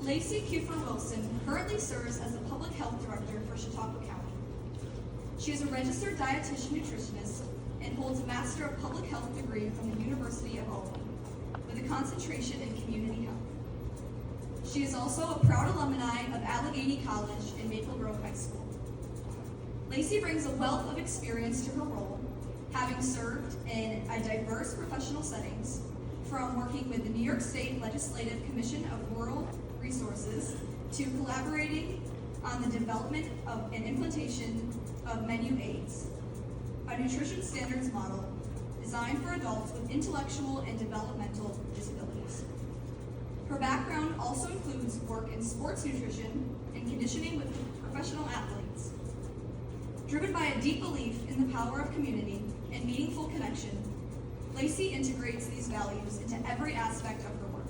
Lacey Wilson currently serves as the Public Health Director for Chautauqua County. She is a registered dietitian nutritionist and holds a Master of Public Health degree from the University of Albany, with a concentration in community health. She is also a proud alumni of Allegheny College and Maple Grove High School. Lacey brings a wealth of experience to her role, having served in a diverse professional settings, from working with the New York State Legislative Commission of Rural Resources to collaborating on the development of and implementation of menu aids, a nutrition standards model designed for adults with intellectual and developmental disabilities. Her background also includes work in sports nutrition and conditioning with professional athletes. Driven by a deep belief in the power of community and meaningful connection, Lacey integrates these values into every aspect of her work,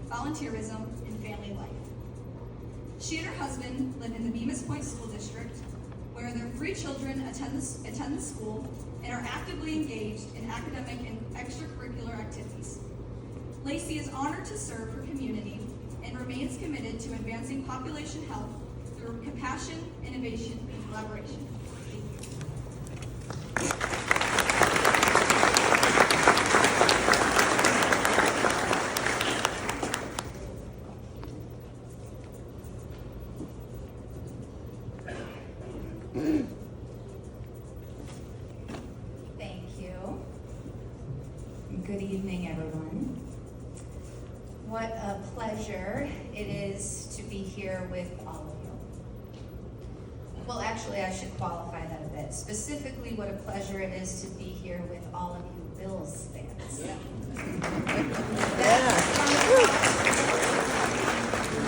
volunteerism, and family life. She and her husband live in the Bemus School District, where their 3 children attend the school and are actively engaged in academic and extracurricular activities. Lacey is honored to serve her community and remains committed to advancing population health through compassion, innovation, and collaboration. Thank you. Good evening, everyone. What a pleasure it is to be here with all of you. Well, actually, I should qualify that a bit. Specifically, what a pleasure it is to be here with all of you Bills fans.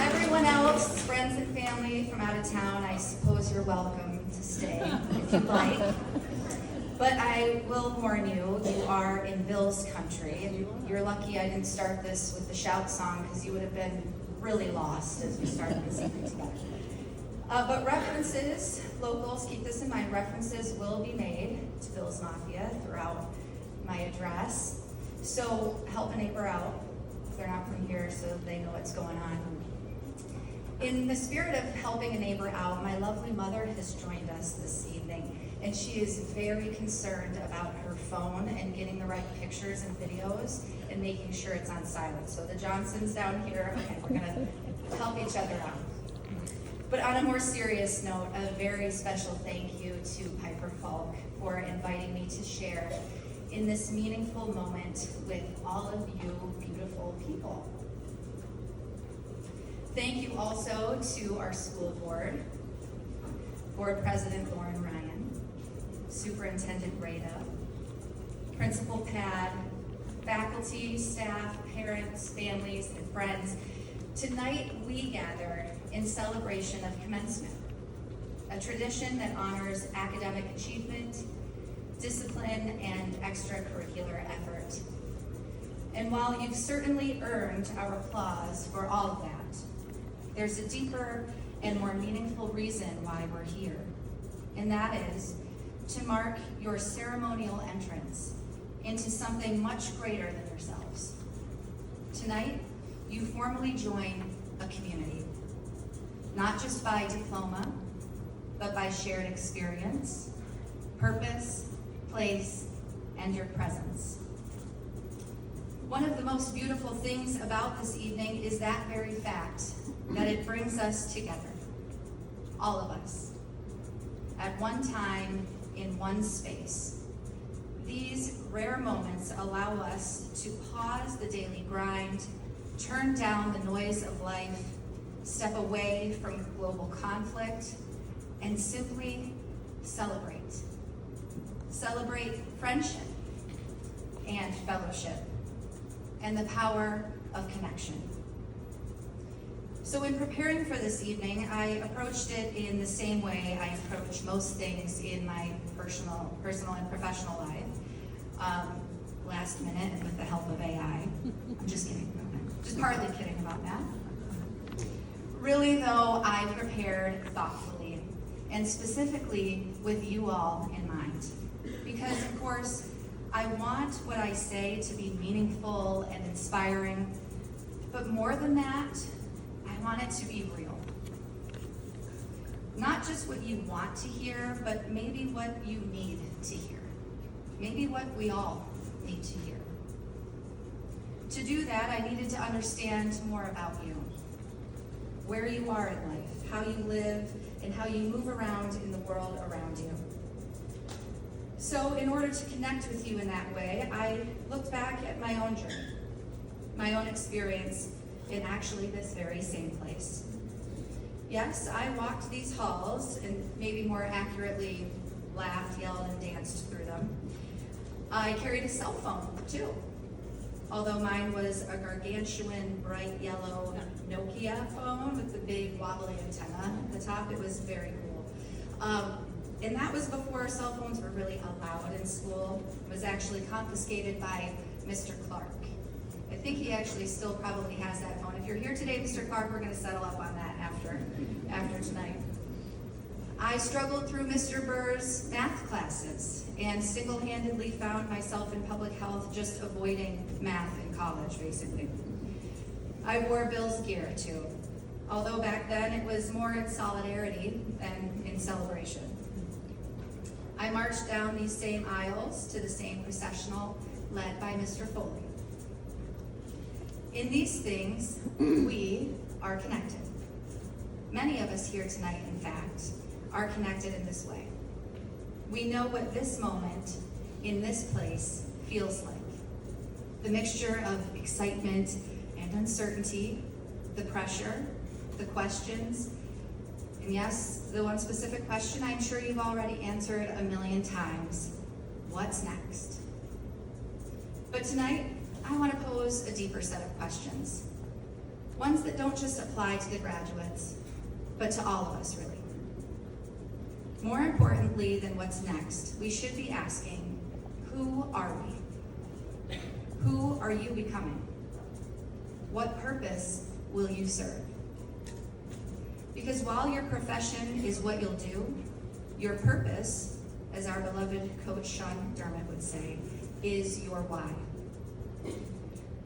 Everyone else, friends and family from out of town, I suppose you're welcome to stay if you'd like. But I will warn you, you are in Bills country, and you're lucky I didn't start this with the shout song, because you would have been really lost as we started this evening together. But references, locals, keep this in mind, references will be made to Bills Mafia throughout my address. So help a neighbor out if they're not from here, so they know what's going on. In the spirit of helping a neighbor out, my lovely mother has joined us this evening, and she is very concerned about her phone and getting the right pictures and videos and making sure it's on silent. So the Johnsons down here, okay, we're gonna help each other out. But on a more serious note, a very special thank you to Piper Falk for inviting me to share in this meaningful moment with all of you beautiful people. Thank you also to our school board, Board President Lauren Ryan, Superintendent Rada, Principal Pad, faculty, staff, parents, families, and friends. Tonight we gathered in celebration of Commencement, a tradition that honors academic achievement, discipline, and extracurricular effort. And while you've certainly earned our applause for all of that, there's a deeper and more meaningful reason why we're here, and that is to mark your ceremonial entrance into something much greater than yourselves. Tonight, you formally join a community, not just by diploma, but by shared experience, purpose, place, and your presence. One of the most beautiful things about this evening is that very fact, that it brings us together, all of us, at one time, in one space. These rare moments allow us to pause the daily grind, turn down the noise of life, step away from global conflict, and simply celebrate. Celebrate friendship and fellowship and the power of connection. So in preparing for this evening, I approached it in the same way I approach most things in my personal and professional life. Last minute and with the help of AI. I'm just kidding. Just partly kidding about that. Really though, I prepared thoughtfully and specifically with you all in mind. Because of course, I want what I say to be meaningful and inspiring, but more than that, I I want it to be real. Not just what you want to hear, but maybe what you need to hear. Maybe what we all need to hear. To do that, I needed to understand more about you. Where you are in life, how you live, and how you move around in the world around you. So in order to connect with you in that way, I looked back at my own journey, my own experience in actually this very same place. Yes, I walked these halls, and maybe more accurately, laughed, yelled, and danced through them. I carried a cell phone, too. Although mine was a gargantuan, bright yellow Nokia phone with the big wobbly antenna at the top. It was very cool. And that was before cell phones were really allowed in school. It was actually confiscated by Mr. Clark. I think he actually still probably has that phone. If you're here today, Mr. Clark, we're going to settle up on that after tonight. I struggled through Mr. Burr's math classes and single-handedly found myself in public health just avoiding math in college, basically. I wore Bill's gear, too, although back then it was more in solidarity than in celebration. I marched down these same aisles to the same processional led by Mr. Foley. In these things, we are connected. Many of us here tonight, in fact, are connected in this way. We know what this moment in this place feels like. The mixture of excitement and uncertainty, the pressure, the questions, and yes, the one specific question I'm sure you've already answered a million times: what's next? But tonight, I want to pose a deeper set of questions. Ones that don't just apply to the graduates, but to all of us, really. More importantly than what's next, we should be asking, who are we? Who are you becoming? What purpose will you serve? Because while your profession is what you'll do, your purpose, as our beloved coach Sean McDermott would say, is your why.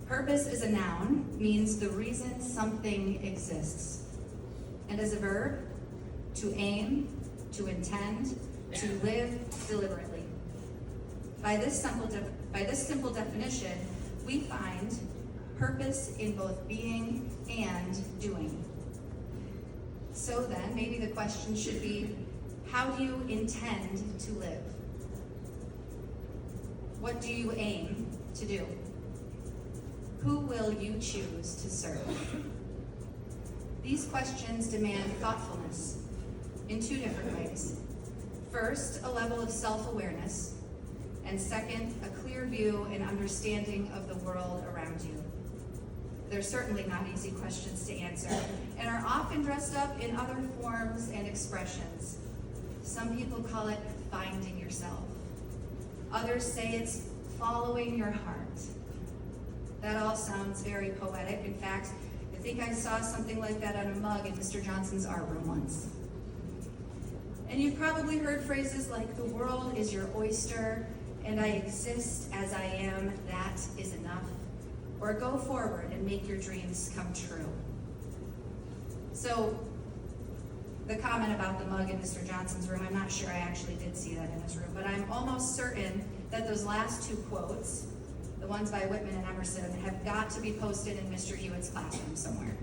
Purpose as a noun means the reason something exists. And as a verb, to aim, to intend, to live deliberately. By this simple definition, we find purpose in both being and doing. So then, maybe the question should be, how do you intend to live? What do you aim to do? Who will you choose to serve? These questions demand thoughtfulness in two different ways. First, a level of self-awareness, and second, a clear view and understanding of the world around you. They're certainly not easy questions to answer, and are often dressed up in other forms and expressions. Some people call it finding yourself. Others say it's following your heart. That all sounds very poetic. In fact, I think I saw something like that on a mug in Mr. Johnson's art room once. And you've probably heard phrases like, the world is your oyster, and I exist as I am, that is enough. Or go forward and make your dreams come true. So, the comment about the mug in Mr. Johnson's room, I'm not sure I actually did see that in his room, but I'm almost certain that those last two quotes, the ones by Whitman and Emerson, have got to be posted in Mr. Hewitt's classroom somewhere.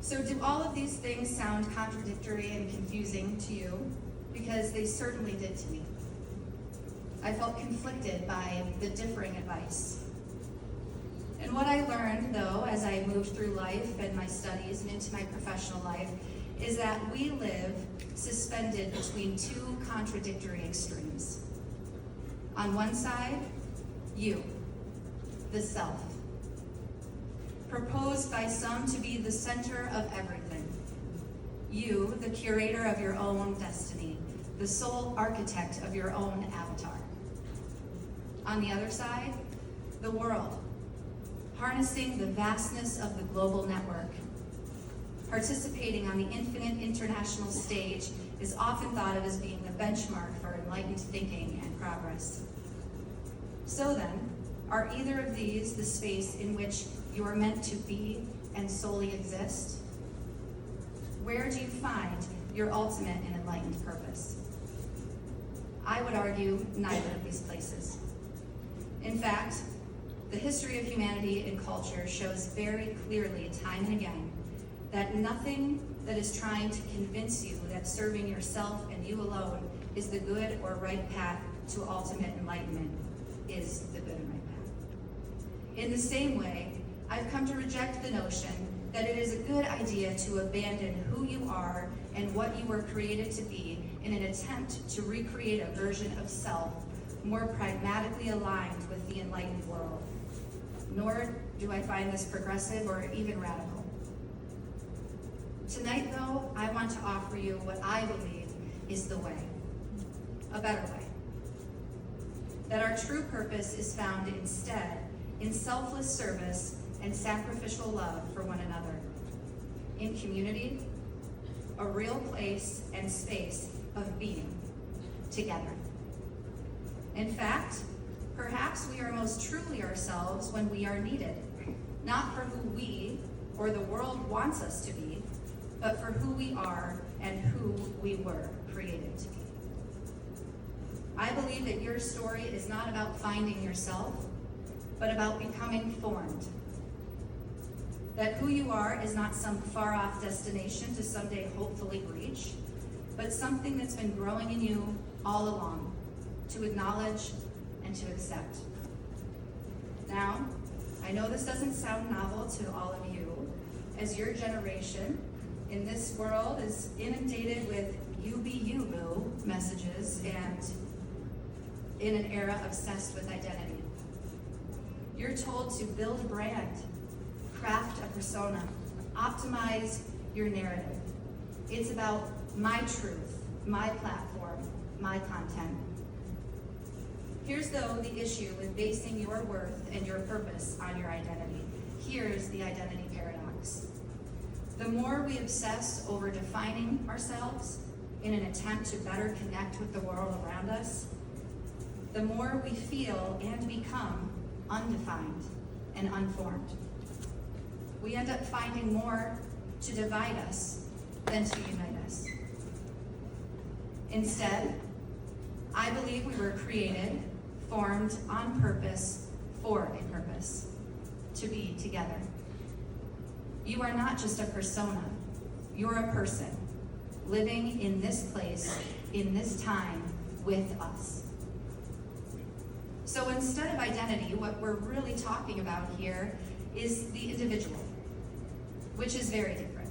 So do all of these things sound contradictory and confusing to you? Because they certainly did to me. I felt conflicted by the differing advice. And what I learned, though, as I moved through life and my studies and into my professional life, is that we live suspended between two contradictory extremes. On one side, you, the self, proposed by some to be the center of everything. You, the curator of your own destiny, the sole architect of your own avatar. On the other side, the world, harnessing the vastness of the global network. Participating on the infinite international stage is often thought of as being the benchmark for enlightened thinking and progress. So then, are either of these the space in which you are meant to be and solely exist? Where do you find your ultimate and enlightened purpose? I would argue neither of these places. In fact, the history of humanity and culture shows very clearly, time and again, that nothing that is trying to convince you that serving yourself and you alone is the good or right path to ultimate enlightenment is the good and right path. In the same way, I've come to reject the notion that it is a good idea to abandon who you are and what you were created to be in an attempt to recreate a version of self more pragmatically aligned with the enlightened world. Nor do I find this progressive or even radical. Tonight, though, I want to offer you what I believe is the way, a better way. That our true purpose is found instead in selfless service and sacrificial love for one another, in community, a real place and space of being together. In fact, perhaps we are most truly ourselves when we are needed, not for who we or the world wants us to be, but for who we are and who we were created to be. I believe that your story is not about finding yourself, but about becoming formed. That who you are is not some far-off destination to someday hopefully reach, but something that's been growing in you all along, to acknowledge and to accept. Now, I know this doesn't sound novel to all of you, as your generation in this world is inundated with "you be you, boo" messages and in an era obsessed with identity. You're told to build a brand, craft a persona, optimize your narrative. It's about my truth, my platform, my content. Here's, though, the issue with basing your worth and your purpose on your identity. Here's the identity paradox. The more we obsess over defining ourselves in an attempt to better connect with the world around us, the more we feel and become undefined and unformed. We end up finding more to divide us than to unite us. Instead, I believe we were created, formed on purpose, for a purpose, to be together. You are not just a persona, you're a person, living in this place, in this time, with us. So instead of identity, what we're really talking about here is the individual, which is very different.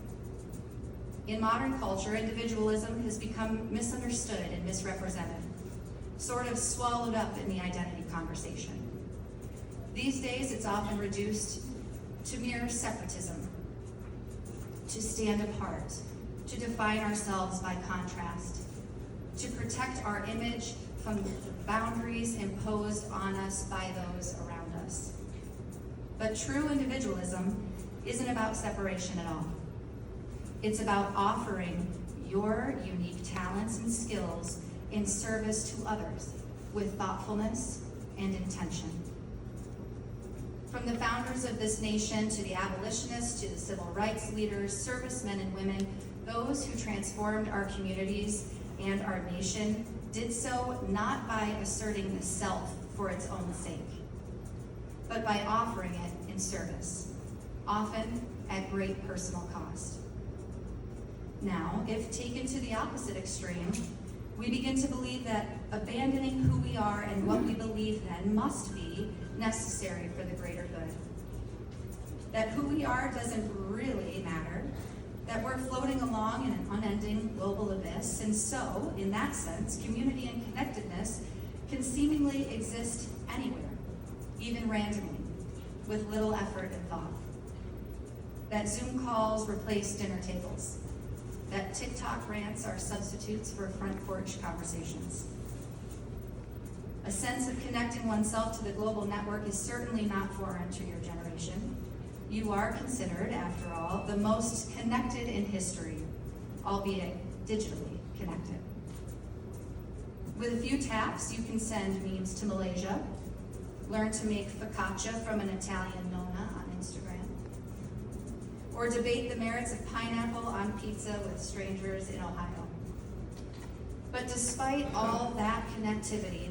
In modern culture, individualism has become misunderstood and misrepresented, sort of swallowed up in the identity conversation. These days, it's often reduced to mere separatism, to stand apart, to define ourselves by contrast, to protect our image from boundaries imposed on us by those around us. But true individualism isn't about separation at all. It's about offering your unique talents and skills in service to others with thoughtfulness and intention. From the founders of this nation to the abolitionists, to the civil rights leaders, servicemen and women, those who transformed our communities and our nation did so not by asserting the self for its own sake, but by offering it in service, often at great personal cost. Now, if taken to the opposite extreme, we begin to believe that abandoning who we are and what we believe then must be necessary for the greater good. That who we are doesn't really matter, that we're floating along in an unending global abyss, and so, in that sense, community and connectedness can seemingly exist anywhere, even randomly, with little effort and thought. That Zoom calls replace dinner tables, that TikTok rants are substitutes for front porch conversations. A sense of connecting oneself to the global network is certainly not foreign to your generation. You are considered, after all, the most connected in history, albeit digitally connected. With a few taps, you can send memes to Malaysia, learn to make focaccia from an Italian nonna on Instagram, or debate the merits of pineapple on pizza with strangers in Ohio. But despite all that connectivity,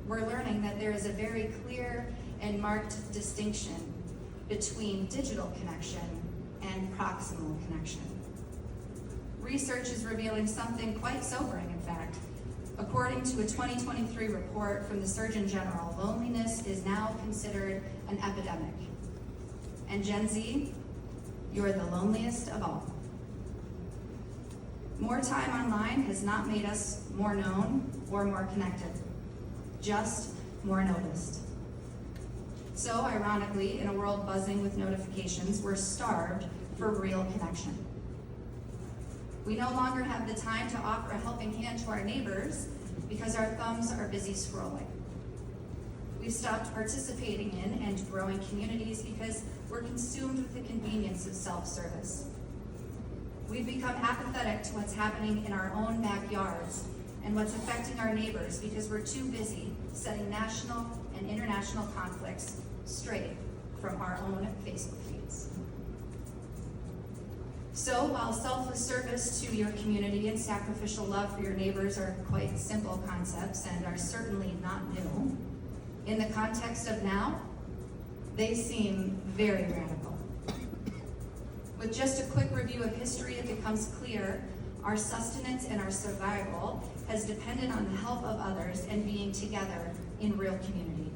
we're learning that there is a very clear and marked distinction between digital connection and proximal connection. Research is revealing something quite sobering, in fact. According to a 2023 report from the Surgeon General, loneliness is now considered an epidemic. And Gen Z, you're the loneliest of all. More time online has not made us more known or more connected, just more noticed. So ironically, in a world buzzing with notifications, we're starved for real connection. We no longer have the time to offer a helping hand to our neighbors because our thumbs are busy scrolling. We've stopped participating in and growing communities because we're consumed with the convenience of self-service. We've become apathetic to what's happening in our own backyards and what's affecting our neighbors because we're too busy setting national and international conflicts straight from our own Facebook feeds. So while selfless service to your community and sacrificial love for your neighbors are quite simple concepts and are certainly not new, in the context of now, they seem very radical. With just a quick review of history, it becomes clear our sustenance and our survival has depended on the help of others and being together in real community.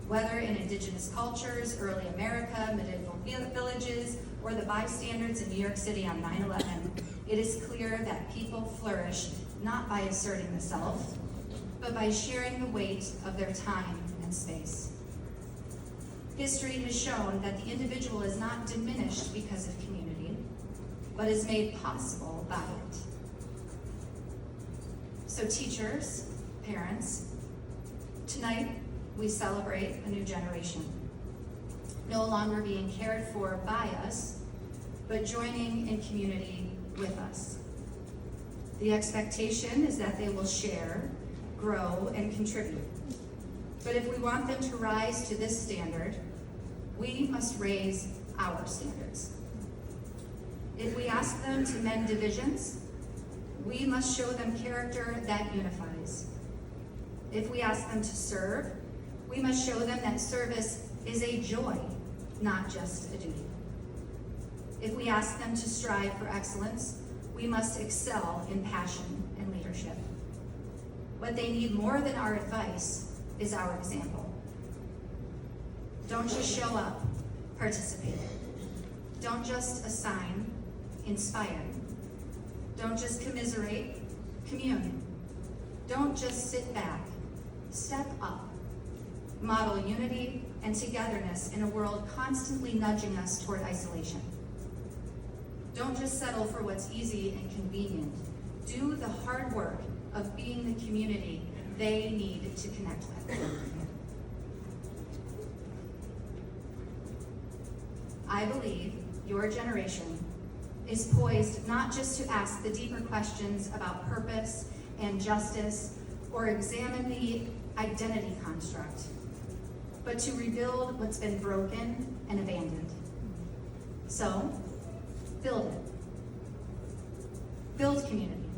Whether in indigenous cultures, early America, medieval villages, or the bystanders in New York City on 9/11, it is clear that people flourish not by asserting the self, but by sharing the weight of their time and space. History has shown that the individual is not diminished because of community, but is made possible by it. So teachers, parents, tonight we celebrate a new generation, no longer being cared for by us, but joining in community with us. The expectation is that they will share, grow, and contribute. But if we want them to rise to this standard, we must raise our standards. If we ask them to mend divisions, we must show them character that unifies. If we ask them to serve, we must show them that service is a joy, not just a duty. If we ask them to strive for excellence, we must excel in passion and leadership. What they need more than our advice is our example. Don't just show up, participate. Don't just assign, inspire. Don't just commiserate, commune. Don't just sit back, step up. Model unity and togetherness in a world constantly nudging us toward isolation. Don't just settle for what's easy and convenient. Do the hard work of being the community they need to connect with. I believe your generation is poised not just to ask the deeper questions about purpose and justice or examine the identity construct, but to rebuild what's been broken and abandoned. So, build it. Build community,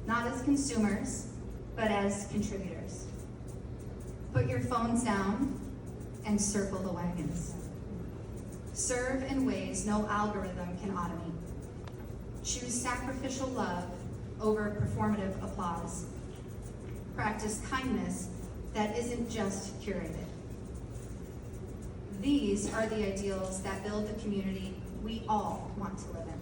not as consumers, but as contributors. Put your phones down and circle the wagons. Serve in ways no algorithm can automate. Choose sacrificial love over performative applause. Practice kindness that isn't just curated. These are the ideals that build the community we all want to live in.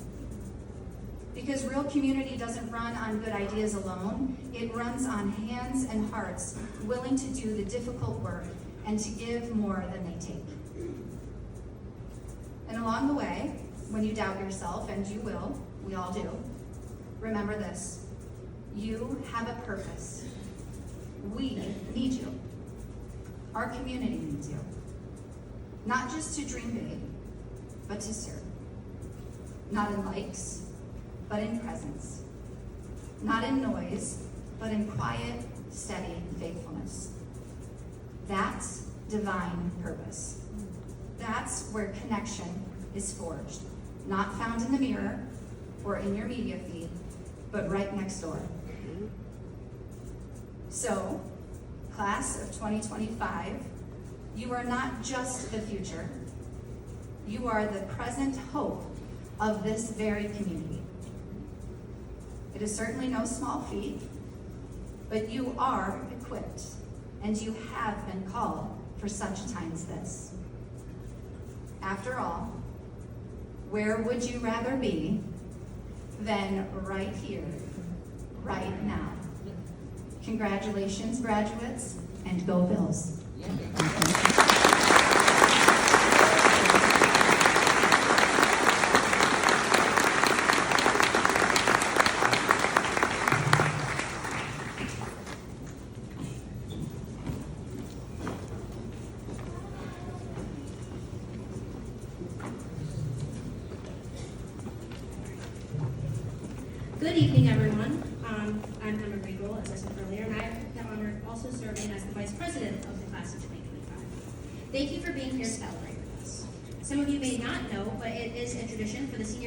Because real community doesn't run on good ideas alone, it runs on hands and hearts willing to do the difficult work and to give more than they take. And along the way, when you doubt yourself, and you will, we all do, remember this: you have a purpose. We need you. Our community needs you. Not just to dream big, but to serve. Not in likes, but in presence. Not in noise, but in quiet, steady faithfulness. That's divine purpose. That's where connection is forged, not found in the mirror or in your media feed, but right next door. So, class of 2025, you are not just the future, you are the present hope of this very community. It is certainly no small feat, but you are equipped, and you have been called for such a time as this. After all, where would you rather be than right here, right now? Congratulations, graduates, and go Bills. Good evening, everyone. I'm Emma Regal, as I said earlier, and I have the honor of also serving as the Vice President of the Class of 2025. Thank you for being here to celebrate with us. Some of you may not know, but it is a tradition for the senior